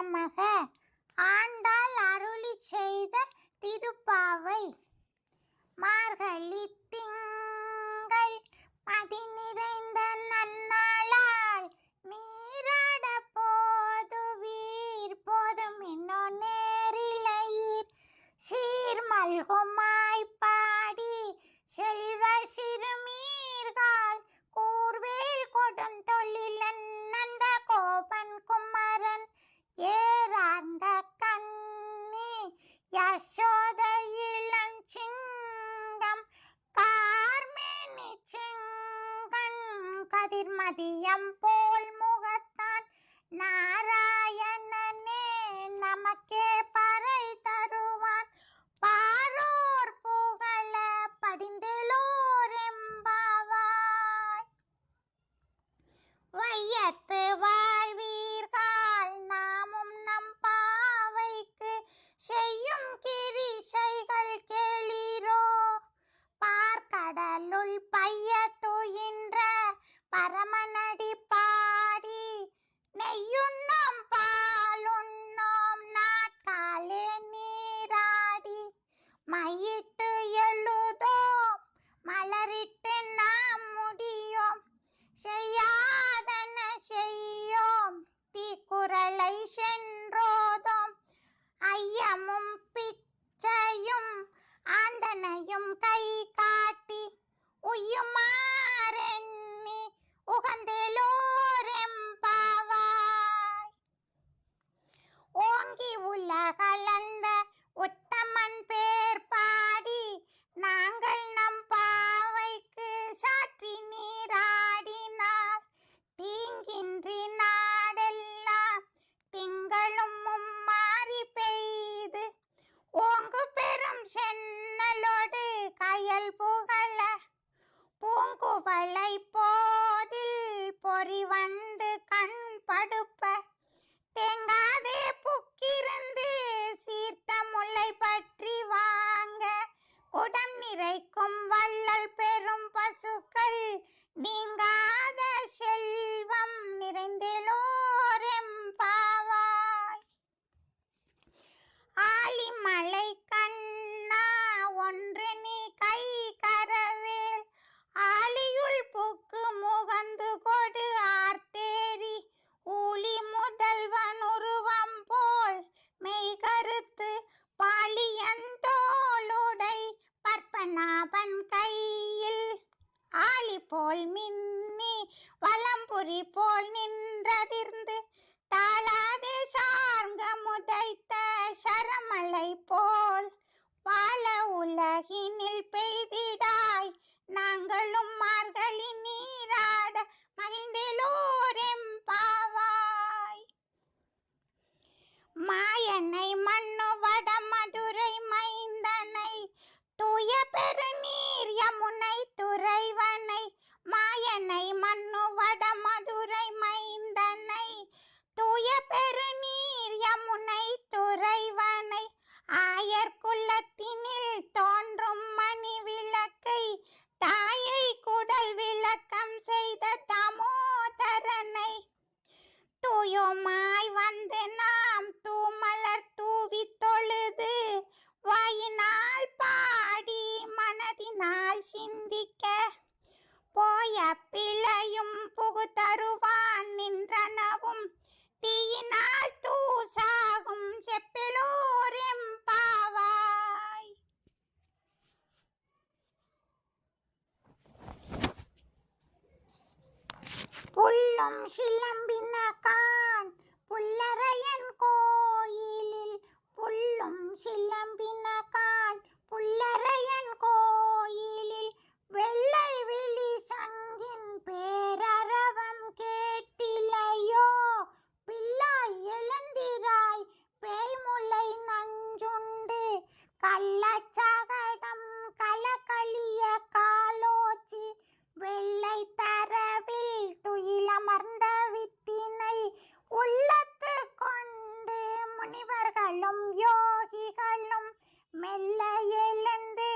நமக. ஆண்டாள் அருளிச் செய்த திருப்பாவை. மார்கழி திங்கள் மதி நிறைந்த நன்னாளால் நீராட போதுவீர் போதும் இன்னோ நேரிழையீர். சீர்மல்குமாய் பாடி செல்வ சிறுமீர்காள் கூர்வேல் கொடுந்தொழிலன் நந்த கோபன் குமரன் ஏறார்ந்த கண்ணி யசோத இளஞ்சிங்கம் கார்மேனி செங்கண் கதிர்மதியம் போல் முகத்தான் நாராயணனே நமக்கே பறை தருவான் பாரோர் புகழ படிந்தெழோர் எம்பாவாய். வையத்து வாழ்வீர்கள் நாமும் நம் பாவைக்கு செய்யும் கிரிசைகள் கேளீரோ. பார்க்கடலுள் பைய துயின்ற பரமனடி பாடி நெய்யுண்ணோம் பாலுண்ணோம் நாட்காலே நீராடி மையிட்டு எழுதோம் மலரிட்டு நாம் முடியோம் செய்யாதன செய்யோம் தீக்குறளை சென்றோதோம் ஐயமும் பிச்சையும் ஆந்தனையும் கை காட்டி உய்யுமாறெண்ணி உகந்தெழோர் எம்பாவாய். ஓங்கி உலகளந்த உத்தமன் பேர் பாடி நாங்கள் நம் பாவைக்கு சாற்றி நீராடினார் தீங்கின்றி நாடெல்லாம் திங்களும் மும்மாறி பெய்து ஓங்கு பெரும் சென்னலோடு கயல் புகழ பூங்குவளை போதில் பொறிவண்டு கண் படுப்ப தேங்காதே புக்கிருந்து சீர்த்த முல்லை பற்றி வாங்க குடம் நிறைக்கும் வள்ளல் பெரும் பசுக்கள் நீங்காத செல்வம் நிறைந்தெழோர் எம்பாவாய். ஆலிமலை கண்ணா ஒன்று நீ கை கரவேல் ஆலியுள் புக்கு முகந்து கொடு ஆர்த்தேரி ஊழி முதல்வன் உருவம் போல் மெய் கருத்து பாலியந்தோளுடை பற்பநாபன் கையில் ஆலி போல் மின்னி வலம்புரி போல் நின்றதிர்ந்து தாளாதே சார்ங்க முதைத்த சரமலை போல் வாழ உலகினில் பெய்திடாய் நாங்களும் மார்கழி நீராட மகிழ்ந்தெழோர் எம்பாவாய். மாயனை மண்ணு வட மதுரை மைந்தனை தூய பெருநீர் யமுனை துறைவனை மாயனை மண்ணு வட மதுரை மைந்தனை தூய பெருநீர் யமுனை துறைவனை ஆயர் குலத்தினில் தோன்றும் மணி விளக்கை தாயை குடல் விளக்கம் செய்த தாமோதரனை தூயோமாய் வந்து நாம் தூமலர் தூவி தொழுது வாயினால் பாடி மனதினால் சிந்திக்க போய பிழையும் புகுதருவான் நின்றனவும் தீயினால் தூசாகும் செப்பிலோர் எம்பாவாய். புல்லும் சிலம்பின கான் புல்லரையன் கோயிலில் புல்லும் சிலம்பின கான் புல்லரையன் கோயிலில் வெள்ளை விழி சங்கின் பேரரவம் கேட்டிலையோ. பிள்ளாய் எழுந்திராய் பேய்முலை நஞ்சுண்டு கள்ளச்சகடம் கலகளிய காலோச்சி வெள்ளை தரவில் துயிலமர்ந்த வித்தினை உள்ளத்து கொண்டு முனிவர்களும் யோகிகளும் மெல்ல எழுந்து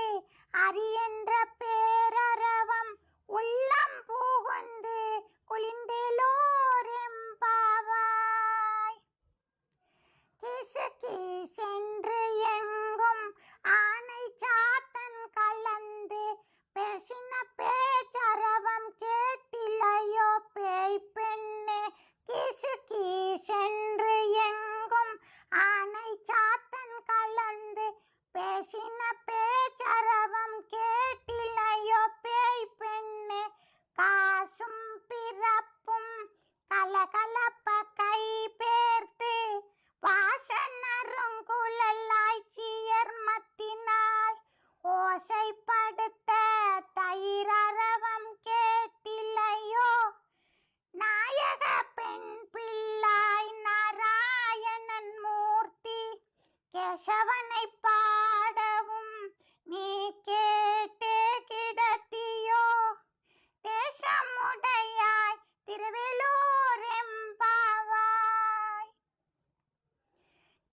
கேசவனை பாடவும் நீ கேட்டு கிடத்தியோ தேசமுடையாய் திருவெள்ளூர் எம்பாவாய்.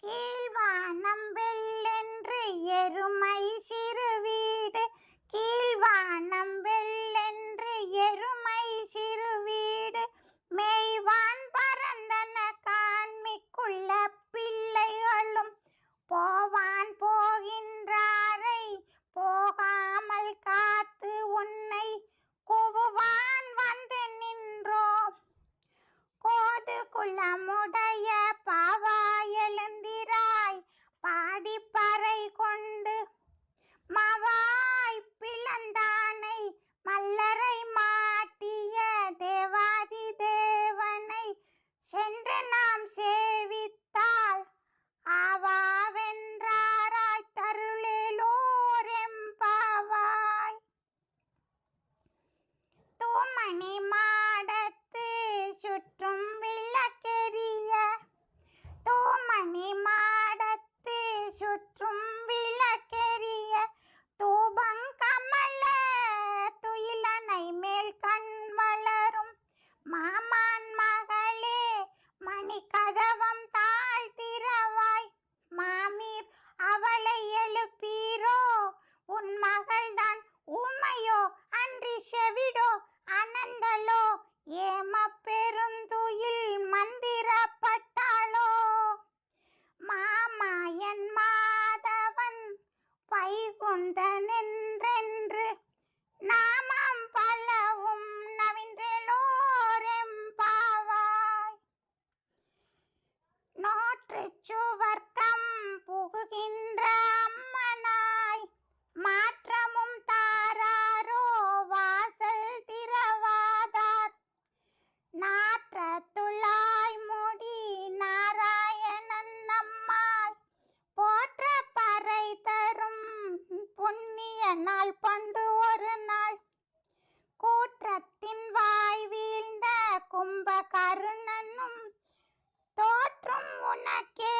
கீழ்வானம் வெள்ளென்று எருமை சிறு வீடு கீழ்வானம் வெள்ளென்று எருமை சிறு வீடு மெய்வான் பரந்தன காண்மிக்குள்ள பிள்ளைகளும் போவான் போகின்றாரை போகாமல் காத்து உன்னை கூவுவான் வந்து நின்றோம். கோது குலமுடைய பாவாய் எழுந்திராய் பாடிப்பறை கொண்டு மாவாய் பிளந்தானை மல்லரை மாட்டிய தேவாதி தேவனை சென்று நாம் சேவித்தால் ஆவாவென்றாராய் தருளேலோர் எம்பாவாய். தூமணி மாடத்து சுற்றும் விளக்கெரிய தூமணி மாடத்து சுற்றும் விளக்கெரிய தூபங்கமல துயிலனை மேல் கண் வளரும் மாமான் மகளே மணி கதவம் தாழ்த்திரவாய் மாமீர் அவளை எழுப்பீரோ உன் மகள்தான் ஊமையோ அன்றி செவிடோ அனந்தலோ ஏம பெருந்துயில் மந்திரப்பட்டாளோ மாமாயன் மாதவன் வைகுந்தனென்றென்று நாமம் பலவும் நவின்றேலோர் எம்பாவாய். நோற்றுச் சுவர்க்கம் புகுகின்ற அம்மனாய் மாற்றமும் தாராரோ வாசல் திறவாதார் நாற்ற துளாய் முடி நாராயணன் நம்மால் போற்ற பறை தரும் புண்ணிய நாள் பண்டு ஒரு நாள் கூற்றத்தின் வாய் வீழ்ந்த கும்பகருணனும் தோற்றும் உனக்கே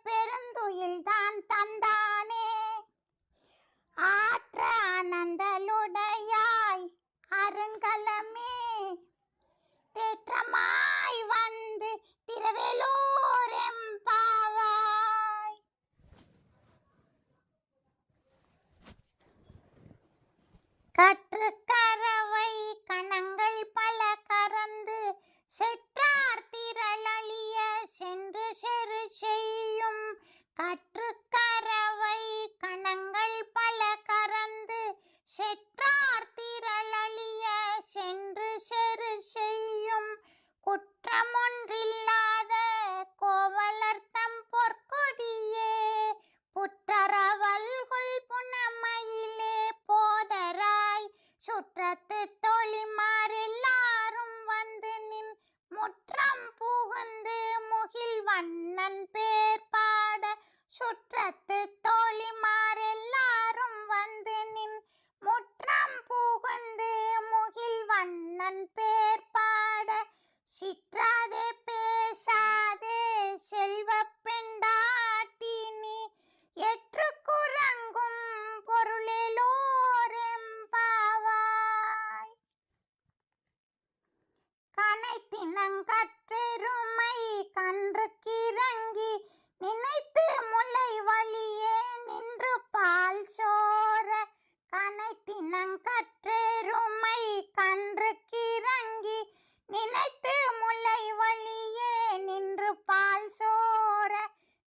பெருந்துயில்தான் தந்தானே ஆற்ற ஆனந்தலுடையாய் அருங்கலமே தேற்றமாய் வந்து திருவெள்ளூர் எம்பாவாய். கற்று கரவை கணங்கள் பல கறந்து செற்றார் திரளழிய சென்று செரு செய்யும் கற்று கரவை கணங்கள் பல கறந்து செற்றார் திரளழிய சென்று செரு செய்யும் குற்றமொன்றில்லாத கோவலர்த்தம் பொற்கொடியே புற்றரவல்குள் புனமையிலே போதராய் சுற்றத்து தோழிமாரெல்லாரும் வந்து நின் முற்றம் புகுந்து முகில் வண்ணன் பேர் பாட சுற்றத்து தோழிமாரெல்லாரும் வந்து நின் முற்றம் புகுந்து முகில் வண்ணன் பேர் பாட சிற்றாதே பேசாதே செல்வ பெண்டாட்டி நீ எற்று குரங்கும் பொருளேலோர் எம்பாவாய். கனைத்தினங்கற்றெருமை கன்று கிறங்கி நினைத்து முலை வழியே நின்று பால் சோர கனைத்தினங்கற்றெருமை கன்று கிறங்கி நினைத்து முலை வழியே நின்று பால் சோர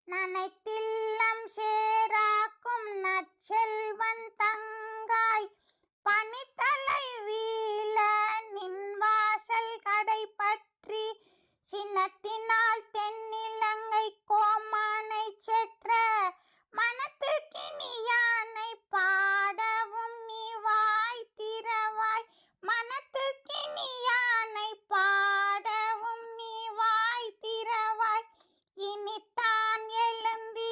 நனைத்தில்லம் சேராக்கும் நற்செல்வன் தங்காய் பனித்தலை வீழ நின் வாசல் கடை பற்றி சின்னத்தினால் தென்னிலங்கை கோமானை செற்ற மனத்து கிணியானை பாடவும் நீ வாய் திறவாய் மனத்து கிணியானை பாடவும் நீ வாய் திறவாய் இனித்தான் எழுந்தி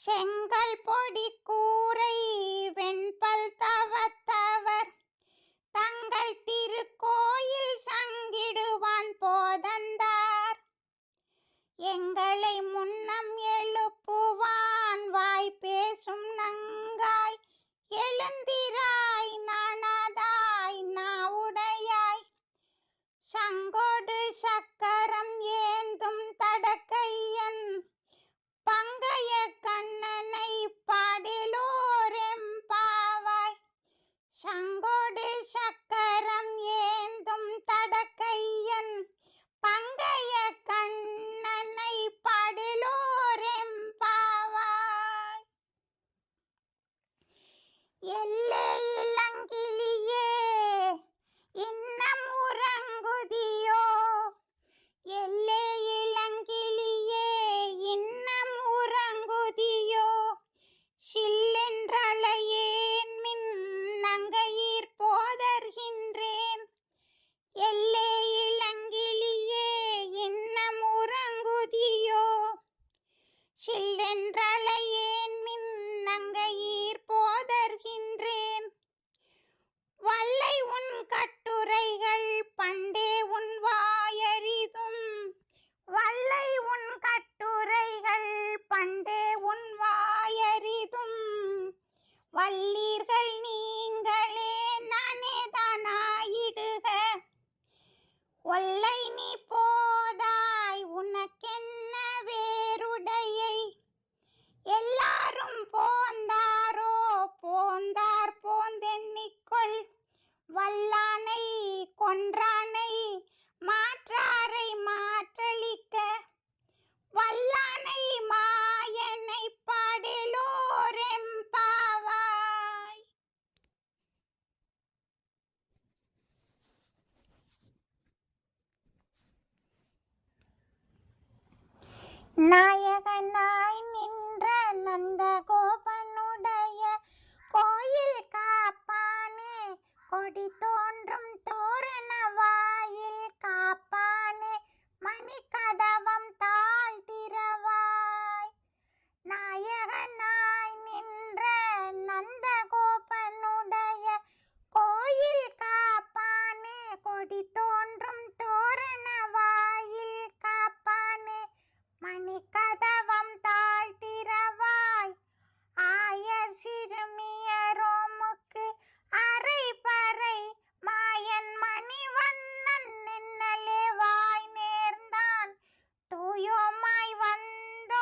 செங்கல் பொடி கூரை வெண்பல் தவத்தவர் தங்கள் திருக்கோயில் சங்கிடுவான் போதந்தார். எங்களை முன்னம் எழுப்புவான் வாய் பேசும் நங்காய் எழுந்திராய் நாணாதாய் நாவுடையாய் சங்கொடு சக்கரம் ஏந்தும் தடக்கையன் பங்கைய கண்ணனை பாடிலோரெம்பாவாய். சங்கொடு சக்கரம் ஏந்தும் தடக்கையன் பங்கைய கண்ணனை பாடிலோரெம்பாவாய். எல்லே இளங்கிளியே இன்னம் உறங்குதியோ, எல்லே இளங்கிளியே இன்னம் உறங்குதியோ, சில்லென்றழையேன் மின் நங்கையீர் போதர்கின்றேன். எல்லே இளங்கிளியே இன்னம் உறங்குதியோ, சில்லென்றழையேன் மின் நங்கையீர் போதர்கின்றேன். வல்லை உன் கட்டுரைகள் பண்டே உன் வாயறிதும், வல்லை உன் கட்டுரைகள் பண்டே உன் வாயறிதும், வல்லீர்கள் நீங்களே நானேதானாயிடுக. ஒல்லை நீ போதாய் உனக்கென்ன வேறுடையை, எல்லாரும் போந்தாரோ போந்தார் போந்தெண்ணிக்கொள். வல்லானை கொன்றானை மாற்றாரை மாற்றளிக்க, வல்லானை மாயனை பாடிலோரெம்பாவாய். நாயகனாய் நின்ற நந்தகோபனுடைய கோயில் காப்பானே, கொடி தோன்றும் தோரண வாயில் காப்பானே, மணிக்கதவம் தாழ்த்திரவாய். நாயகனாய் நின்ற நந்தகோபனுடைய கோயில் காப்பானே, கொடி தோன்றும் தோரண வாயில் காப்பானே, மணிக்கதவம் தாழ்த்திரவாய். ஆயர் சிறுமியரோமுக்கு அரை பறை மாயன் மணிவண்ணன் நின்னலே வாய் நேர்ந்தான். தூயோமாய் வந்த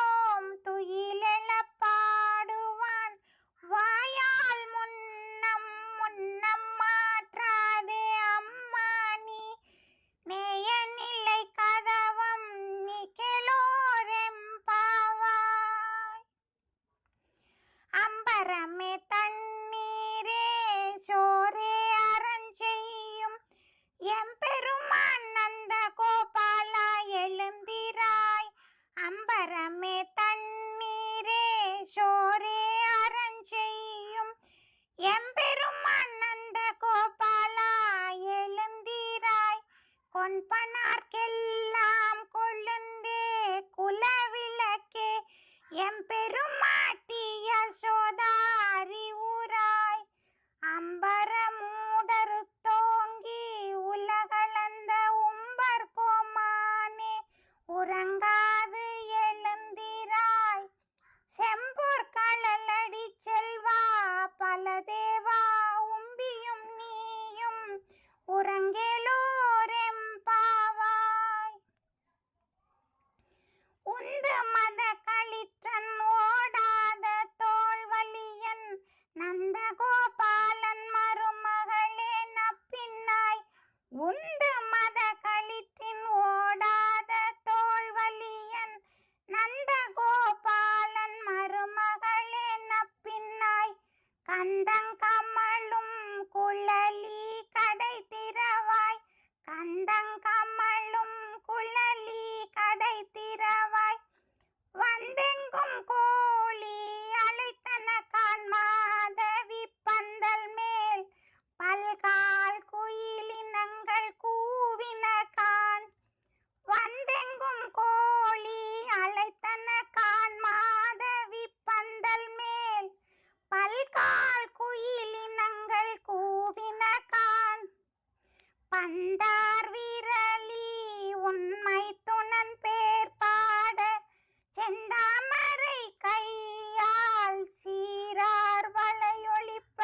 கையால் சீரார் வளையொலிப்ப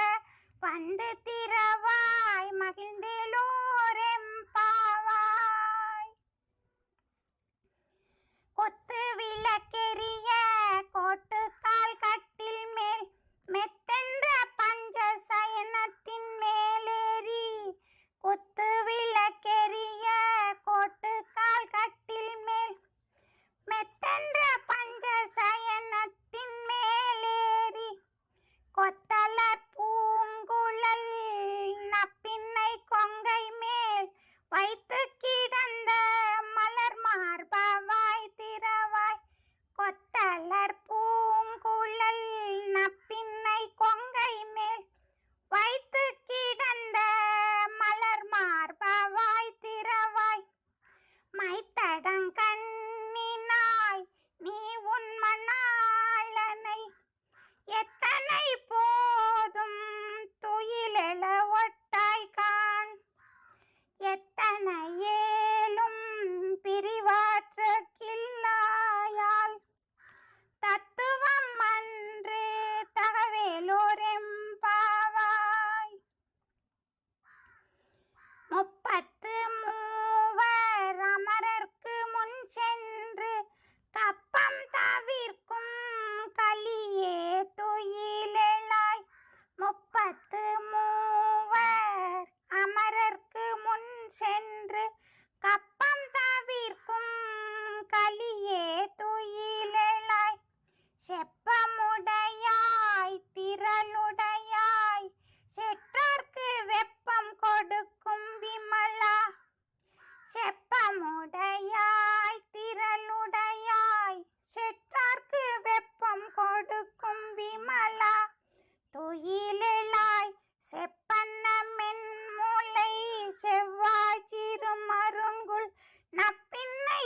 வந்து திரவாய் மகிழ்ந்தேலோரெம்பாவாய். கொத்து விளக்கெரிய கோட்டுக்கால் கட்டில் மேல் மெத்தென்ற பஞ்ச சயனத்தின் மேலேறி கொத்து விளக்கெரிய கோட்டுக்கால் கட்டில் மேல் மெத்தென்ற பஞ்ச சயனத்தின் மேலேறி கொத்தலர் பூங்குழல் நப்பின்னை கொங்கை மேல் வைத்து கிடந்த மலர் மார்பவாய் திரவாய். கொத்தலர் பூங்குழல் நப்பின்னை கொங்கை மேல் வைத்து கிடந்த மலர் மார்பவாய் திரவாய். மைத்தடங்கண்ணினாய் நீ உன் மணாளனை எத்தனை போதும் துயிலெழ ஒட்டாய் காண். எத்தனை ஏலும் பிரிவாற்ற கில்லாயால் தத்துவம் அன்று தகவேலோரெம்பாவாய். முப்பத்து மூவர் அமரர்க்கு முன் சென்று கப்பம் தவிர்க்கும் கலியே துயிலெழாய். முப்பத்து மூவர் அமரர்க்கு முன் சென்று கப்பம் தவிர்க்கும் கலியே துயிலெழாய். செப்பமுடையாய் திரளுடையாய் செற்றார்க்கு வெப்பம் கொடுக்கும் விமலா. செப்பமுடையாய் திரளுடையாய் செற்றார்க்கு வெப்பம் கொடுக்கும் விமலா. துயிலெழாய் செப்பன்ன மென்முலை செவ்வாய் சிறுமருங்குல் நப்பின்னை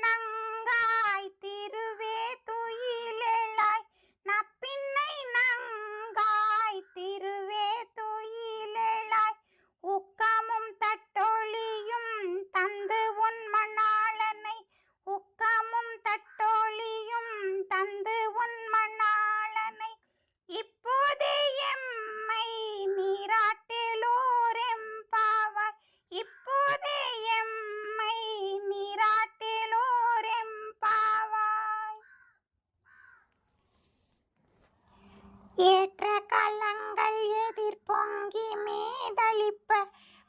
நங்காய் திருவே துயிலெழாய். நப்பின்னை நங்காய் திருவே துயிலெழாய். உக்கமும் தட்டொழியும் தந்து உன் மணாளனை உக்கமும் தட்டொழியும் தந்து உன் மணாளனை இப்போதே எம்மை நீராட்டேலோரெம்பாவாய். இப்போதே எம்மை நீராட்டேலோரெம்பாவாய். ஏற்ற கலங்கள் எதிர் பொங்கி மேதளிப்ப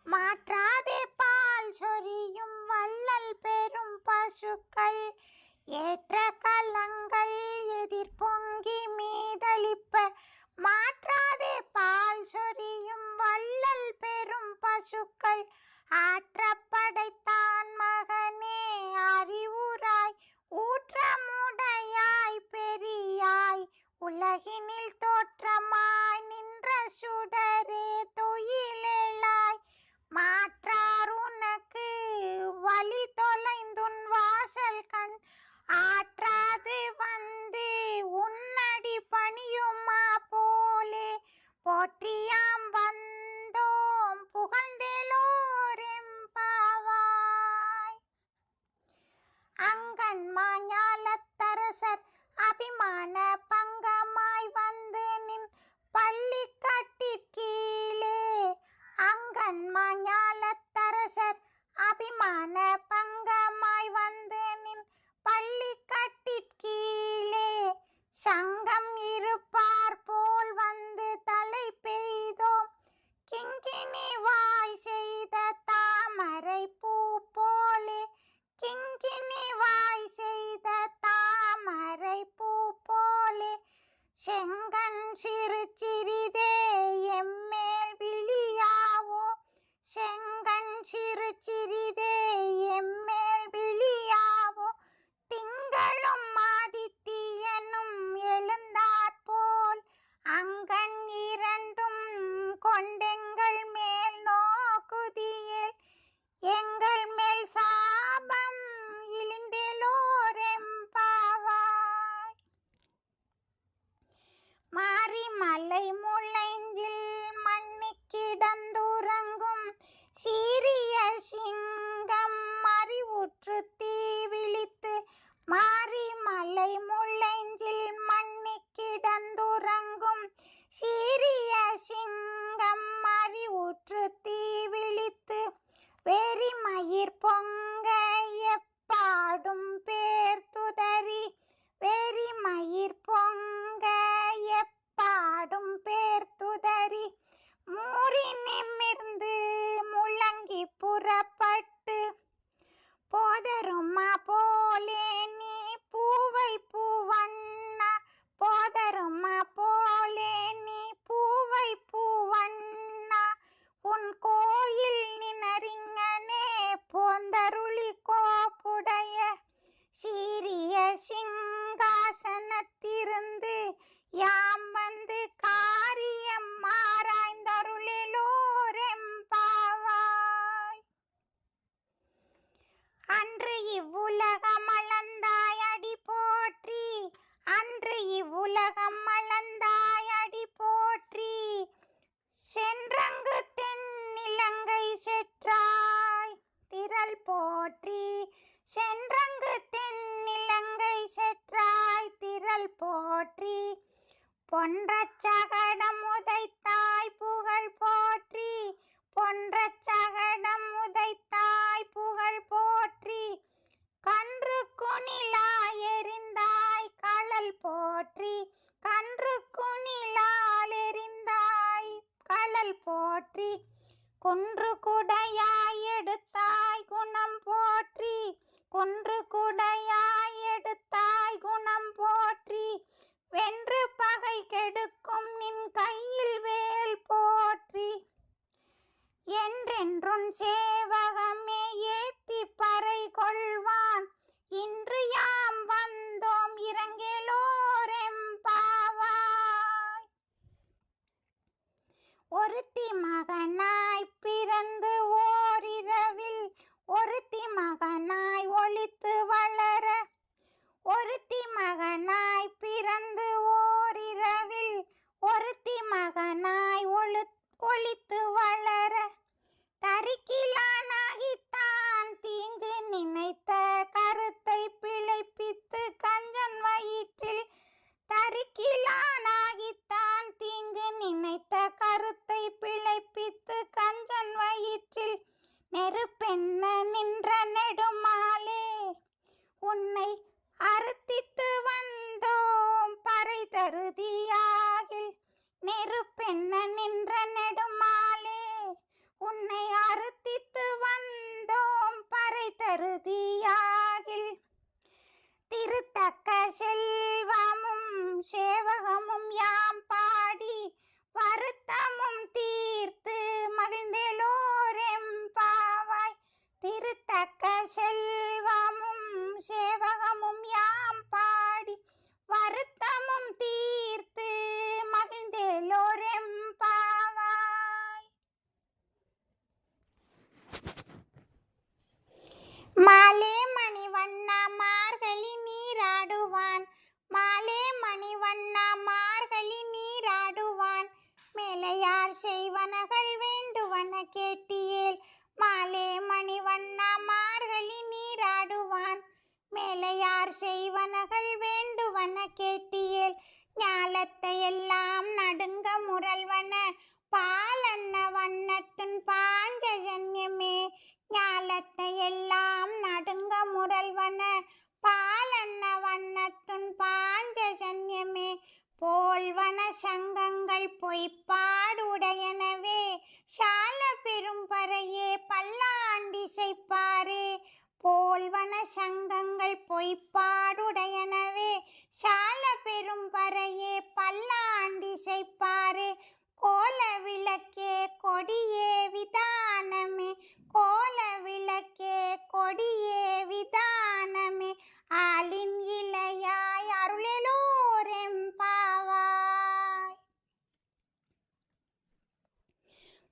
மாற்றாதே பால் சொரியும் வள்ளல் பெரும் பசுக்கள். ஏற்ற கலங்கள் எதிர் பொங்கி மீதளிப்ப மாற்றாதே பால் சொரியும் வள்ளல் பெரும் பசுக்கள். ஆற்றப்படைத்தான் மகனே அறிவுராய் ஊற்றமுடையாய் பெரியாய் உலகினில் தோற்றமாய் நின்ற சுடரே துயிலெழாய். மாற்றார் உனக்கு வழி தொலைந்துன் வாசல் கண் ஆற்றாது வந்து உன்னடி பணியுமா போலே போற்றியாம் வந்தோம் புகழ்ந்தேலோரெம்பாவாய். அங்கண் மாஞாலத்தரசர் அபிமான பங்கமாய் வந்து நின் பள்ளி கட்டிற்கீழே. அங்கண் மாஞாலத்தரசர் அபிமான பங்கமாய் வந்து நின் பள்ளி கட்டிற்கீழே. சங்கம் இருப்பார் போல் வந்து தலை பெய்தோம் கிங்கினி வாய் செய்த தாமரை பூ போலே. கிங்கினி வாய் செய்த தாமரை பூ போலே. செங்கண் சிறு சிறிதே எம்மேல் விழியாவோ. செங்கண் சிறு சிறிதே எம்மேல் விழியாவோ. திங்களும் ஆதித்தியனும் எழுந்தாற்போல் அங்கண் இரண்டும் கொண்டெங்கள் மேல் நோக்குதியேல். எங்கள் மேல் சாபம் இழிந்தேலோரெம்பாவாய். மாரிமலை செண்பகம் மலர்ந்தாய் அடி போற்றி. சென்றங்கு தென்னிலங்கை செற்றாய் திரள் போற்றி. சென்றங்கு தென்னிலங்கை செற்றாய் திரள் போற்றி. பொன்றச் சகடம் உதைத்தாய் புகழ் போற்றி. பொன்றச் சகடம் உதைத்தாய் புகழ் போற்றி. கன்று குணிலாய் எறிந்தாய் கழல் போற்றி. கன்று குணிலால் எறிந்தாய் கழல் போற்றி. குன்று குடையாய் எடுத்தாய் குணம் போற்றி. குன்று குடையாய் எடுத்தாய் குணம் போற்றி. வென்று பகை கெடுக்கும் நின் கையில் வேல் போற்றி. என்றென்றும் சேவகமே ஏத்தி பறை கொள்வான். இன்று யாம் வந்தோம் இரங்கலோரெம்பாவாய். ஒருத்தி மகனாய் பிறந்து ஓரிரவில் ஒருத்தி மகனாய் ஒளித்து வளர. ஒருத்தி மகனாய் பிறந்து ஓரிரவில் ஒருத்தி மகனாய் ஒளித்து வளர. தரிக்கிலானாகித்தான் தீங்கு நினைத்த கருத்தை பிழைப்பித்து கஞ்சன் வயிற்றில். தரிக்கிலானாகித்தான் தீங்கு நினைத்த கருத்தை பிழைப்பித்து கஞ்சன் வயிற்றில். நெருப்பென்ன நின்ற நெடுமாலே உன்னை அறுத்தித்து வந்தோம் பறை தருதியாகில். நெருப்பென்ன நின்ற நெடுமாலே உன்னை அறுத்தித்து வந்தோம் பறை தருதியாகில். திருத்தக்க செல்வமும் சேவகமும் யாம் பாடி வருத்தமும் தீர்த்து மகிழ்ந்தேலோரெம்பாவாய். திருத்தக்க செல்வமும் சேவகமும் யாம் பாடி வருத்தமும் தீர்த்து மகிழ்ந்தேலோரெம்பாவாய். மாலே மணிவண்ணா மார்கழி நீராடுவான். மாலே மணிவண்ணா மார்கழி நீராடுவான். மேலையார் செய்வனகள் வேண்டுவன கேட்டியேல். மாலே மணிவண்ணா மார்கழி நீராடுவான். மேலையார் செய்வனகள் வேண்டுவன கேட்டியேல். ஞாலத்தை எல்லாம் நடுங்க முரல்வன பாலன்ன வண்ணத்துன் பாஞ்சஜன்யமே. ஞாலத்தை எல்லாம் நடுங்க முரல்வன பாலன்ன வண்ணத்துன் பாஞ்சஜன்யமே. போல்வன சங்கங்கள் பொய்ப்பாடுடையனவே சால பெரும்பறையே பல்லாண்டிசைப்பாரே. போல்வன சங்கங்கள் பொய்ப்பாடுடையனவே சால பெரும்பறையே பல்லாண்டிசைப்பாரே. கோல விளக்கே கொடியே விதானமே. கோல விளக்கே கொடியே விதானமே. ஆலின் இளையாய் அருளெலோரெம்பாவாய்.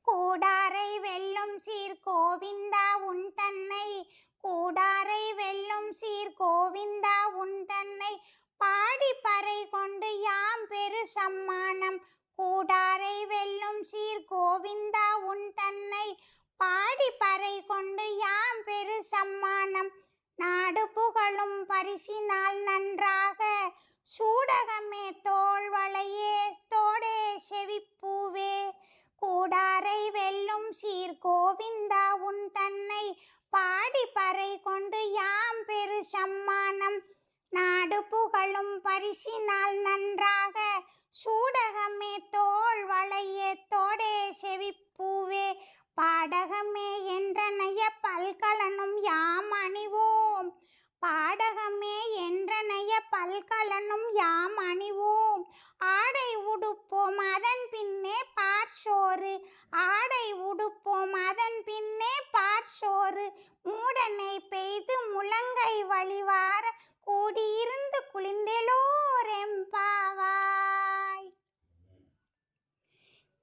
கூடாரை வெல்லும் சீர் கோவிந்தா உன் தன்னை. கூடாரை வெல்லும் சீர் கோவிந்தா உன் தன்னை. பாடி பறை கொண்டு யாம் பெரு சம்மானம். கூடாரை வெல்லும் சீர் கோவிந்தா உன் தன்னை. பாடி பறை கொண்டு யாம் பெரு சம்மானம். நாடு புகழும் பரிசினால் நன்றாக சூடகமே தோள்வளையே தோடே செவிப்பூவே. கூடாரை வெல்லும் சீர் கோவிந்தா உன் தன்னை. பாடி பறை கொண்டு யாம் பெரு சம்மானம். நாடு புகழும் பரிசினால் நன்றாக சூடகமே தோள்வளையே தோடே செவிப்பூவே. பாடகமே என்றனைய பல்கலனும் யாம் அணிவோம். பாடகமே என்றனைய பல்கலனும் யாம் அணிவோம். ஆடை உடுப்போம் அதன் பின்னே பார்சோறு. ஆடை உடுப்போம் அதன் பின்னே பார்சோறு. மூடனை பெய்து முழங்கை வழிவார கூடியிருந்து குளிந்தெலோரெம்பாவாய்.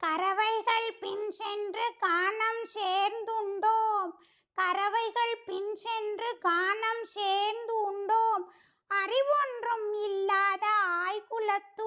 கறவைகள் பின் சென்று கானம் சேர்ந்துண்டோம். கறவைகள் பின் சென்று கானம் சேர்ந்து உண்டோம். அறிவொன்றும் இல்லாத ஆய்குலத்து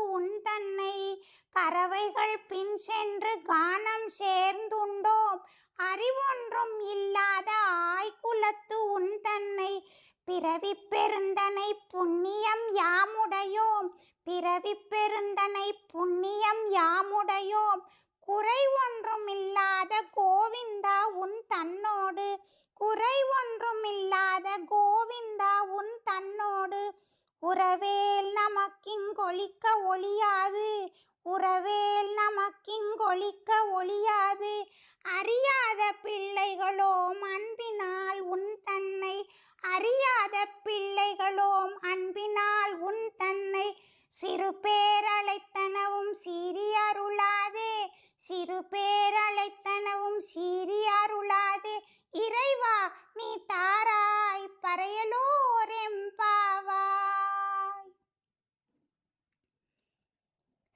கறவைகள் பின் சென்று கானம் சேர்ந்துண்டோம். அறிவொன்றும் இல்லாத ஆய்குலத்து உன் தன்னை பிறவிப் பெருந்தனை புண்ணியம் யாமுடையோம். பிறவிப் பெருந்தனை புண்ணியம் யாமுடையோம். குறை ஒன்றுமில்லாத கோவிந்தா உன் தன்னோடு. குறை ஒன்றுமில்லாத கோவிந்தா உன் தன்னோடு. உறவேல் நமக்கிங்கொழிக்க ஒழியாது. உறவேல் நமக்கிங்கொழிக்க ஒழியாது. அறியாத பிள்ளைகளோம் அன்பினால் உன் தன்னை. அறியாத பிள்ளைகளோம் அன்பினால் உன் தன்னை. சிறு பேரழைத்தனவும் சீறி அருளாதே. சிறு பேரழைத்தனவும் சீறி அருளாதே. இறைவா நீ தாராய் பறையலோர் எம்பாவாய்.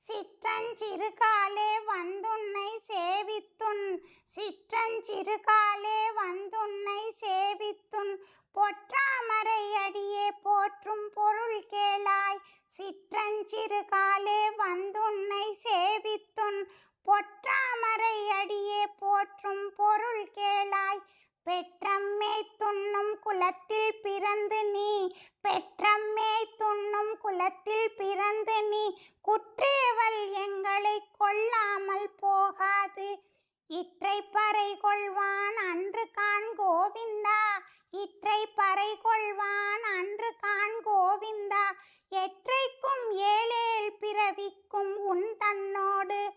சிற்றஞ்சிறுகாலே வந்துன்னை சேவித்துன். சிற்றஞ்சிறுகாலே வந்துன்னை சேவித்துன். பொற்றாமரை அடியே போற்றும் பொருள் கேளாய். சிற்றஞ்சிறுகாலே வந்துன்னை சேவித்துன். பொற்றாமரை அடியே போற்றும் பொருள் கேளாய். பெற்றம்மே துண்ணும் குலத்தில் பிறந்து நீ. பெற்றம்மே துண்ணும் குலத்தில் பிறந்து நீ. குற்றேவல் எங்களை கொள்ளாமல் போகாது. இற்றை பறை கொள்வான் அன்று காண் கோவிந்தா. இற்றை பறை கொள்வான் அன்று காண் கோவிந்தா. எற்றைக்கும் ஏழேல் பிறவிக்கும் உன் தன்னோடு.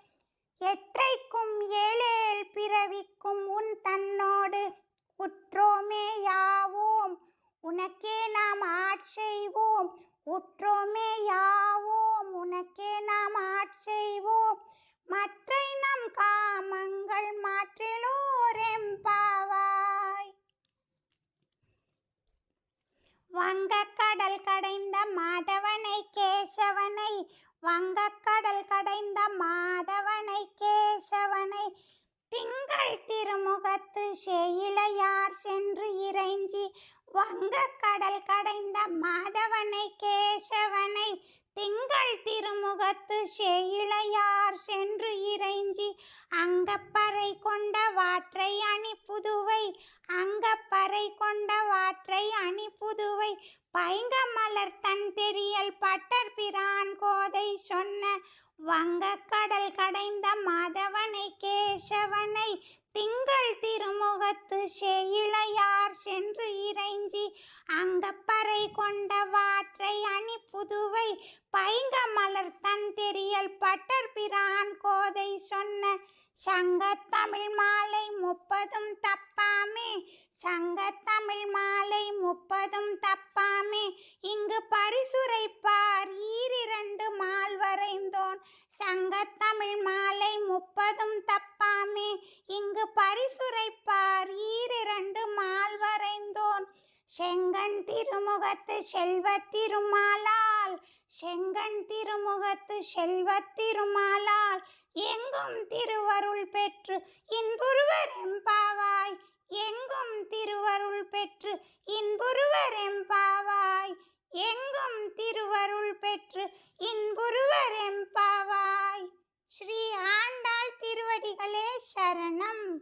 எற்றைக்கும் ஏழேல் பிறவிக்கும் உன் தன்னோடு. உற்றோமே யாவோம் உனக்கே நாம் ஆட்செய்வோம். உற்றோமே யாவோம் உனக்கே நாம் ஆட்செய்வோம். மற்றை நம் காமங்கள் மாற்றலோர் எம்பாவாய். வங்கக்கடல் கடைந்த மாதவனை கேசவனை. வங்கக்கடல் கடைந்த மாதவனை கேசவனை. திங்கள் திருமுகத்து சேயிழையார் சென்று இறைஞ்சி. வங்கக்கடல் கடைந்த மாதவனை கேசவனை. திங்கள் திருமுகத்து சேயிழையார் சென்று இறைஞ்சி. அங்கப்பறை கொண்ட வாற்றை அணி புதுவை. அங்கப்பறை கொண்ட வாற்றை அணி புதுவை. பைங்க மலர் தன் தெரியல் பட்டர் பிரான் கோதை சொன்ன. வங்கக்கடல் கடைந்த மாதவனை கேசவனை. திங்கள் திருமுகத்து சேயிழையார் சென்று இறைஞ்சி. அங்கப்பறை கொண்ட வாற்றை அணி புதுவை. பைங்க மலர் தன் தெரியல் பட்டர் பிரான் கோதை சொன்ன. சங்கத்தமிழ் மாலை 30 தப்பாமே. சங்கத்தமிழ் மாலை 30 தப்பாமே. இங்கு பரிசுரைப்பார் ஈரிரண்டு மால் வரைந்தோன். சங்கத்தமிழ் மாலை 30 தப்பாமே. இங்கு பரிசுரைப்பார் ஈரிரண்டு மால் வரைந்தோன். செங்கண் திருமுகத்து செல்வத் திருமாலால். செங்கண் திருமுகத்து செல்வத் திருமாலால். எங்கும் திருவருள் பெற்று இன்புறுவர் எம்பாவாய். எங்கும் திருவருள் பெற்று இன்புறுவர் எம்பாவாய். எங்கும் திருவருள் பெற்று இன்புறுவர் எம்பாவாய். ஸ்ரீ ஆண்டாள் திருவடிகளே சரணம்.